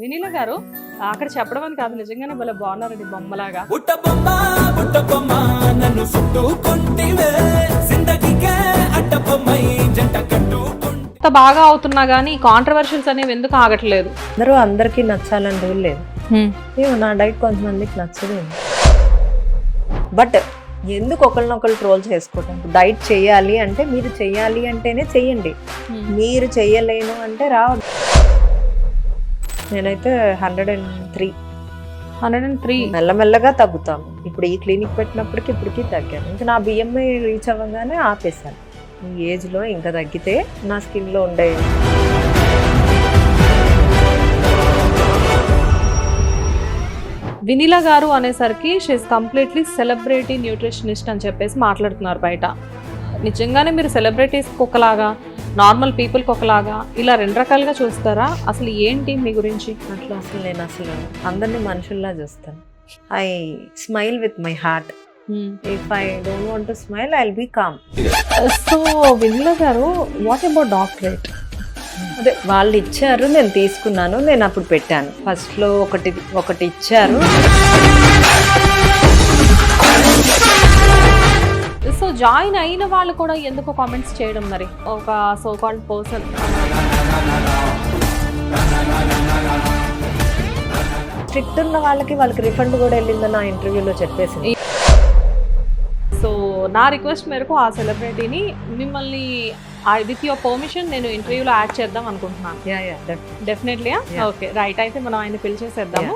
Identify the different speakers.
Speaker 1: వినీలా గారు అక్కడ చెప్పడం అని కాదు, నిజంగానే భలే బాగున్నారండి బొమ్మలాగా.
Speaker 2: బుట్ట బొమ్మ నన్ను చుట్టుకుంటివే జిందగీకే అడ్డబొమ్మై జంట కట్టుకుంటే
Speaker 1: ఇంత బాగా అవుతున్నా గానీ కాంట్రవర్షియల్స్ అనేవి ఎందుకు ఆగట్లేదు?
Speaker 3: అందరికీ నచ్చాలని రూల్ లేదు. ఏమో నా డైట్ కొంతమందికి నచ్చదు. బట్ ఎందుకు ఒకరినొకరు ట్రోల్ చేసుకోవటం? డైట్ చేయాలి అంటే మీరు చెయ్యాలి అంటేనే చెయ్యండి, మీరు చెయ్యలేను అంటే రావద్దు. నేనైతే 103 మెల్లమెల్లగా తగ్గుతాము. ఇప్పుడు ఈ క్లినిక్ పెట్టినప్పటికి ఇప్పటికీ తగ్గాను. ఇంకా నా బిఎంఐ రీచ్ అవ్వగానే ఆపేశాను. ఈ ఏజ్లో ఇంకా తగ్గితే నా స్కిన్లో ఉండే
Speaker 1: వినీలా గారు అనేసరికి షీఈస్ కంప్లీట్లీ సెలబ్రిటీ న్యూట్రిషనిస్ట్ అని చెప్పేసి మాట్లాడుతున్నారు బయట. నిజంగానే మీరు సెలబ్రిటీస్కి ఒకలాగా, నార్మల్ పీపుల్కి ఒకలాగా, ఇలా రెండు రకాలుగా చూస్తారా? అసలు ఏంటి మీ గురించి?
Speaker 3: నేను అసలు అందరినీ మనుషుల్లా చూస్తాను. I smile with my heart. If I don't want to smile I will be calm.
Speaker 1: So Vineela garu, what about doctorate?
Speaker 3: అదే వాళ్ళు ఇచ్చారు, నేను తీసుకున్నాను. నేను అప్పుడు పెట్టాను ఫస్ట్లో ఒకటి ఇచ్చారు.
Speaker 1: సో జాయిన్ అయిన వాళ్ళు కూడా ఎందుకు కామెంట్స్ చేయడం? మరి ఒక సో కాల్డ్ పర్సన్
Speaker 3: స్ట్రిక్ట్ ఉన్న వాళ్ళకి రిఫండ్ కూడా వెళ్ళిందని నా ఇంటర్వ్యూలో చెప్పేసింది.
Speaker 1: సో నా రిక్వెస్ట్ మేరకు ఆ సెలబ్రిటీని మిమ్మల్ని విత్ యువర్ పర్మిషన్ నేను ఇంటర్వ్యూలో యాడ్ చేద్దాం అనుకుంటున్నాను.
Speaker 3: Yeah
Speaker 1: definitely. ఓకే రైట్, అయితే మనం ఆయన పిలిచేసేద్దాము.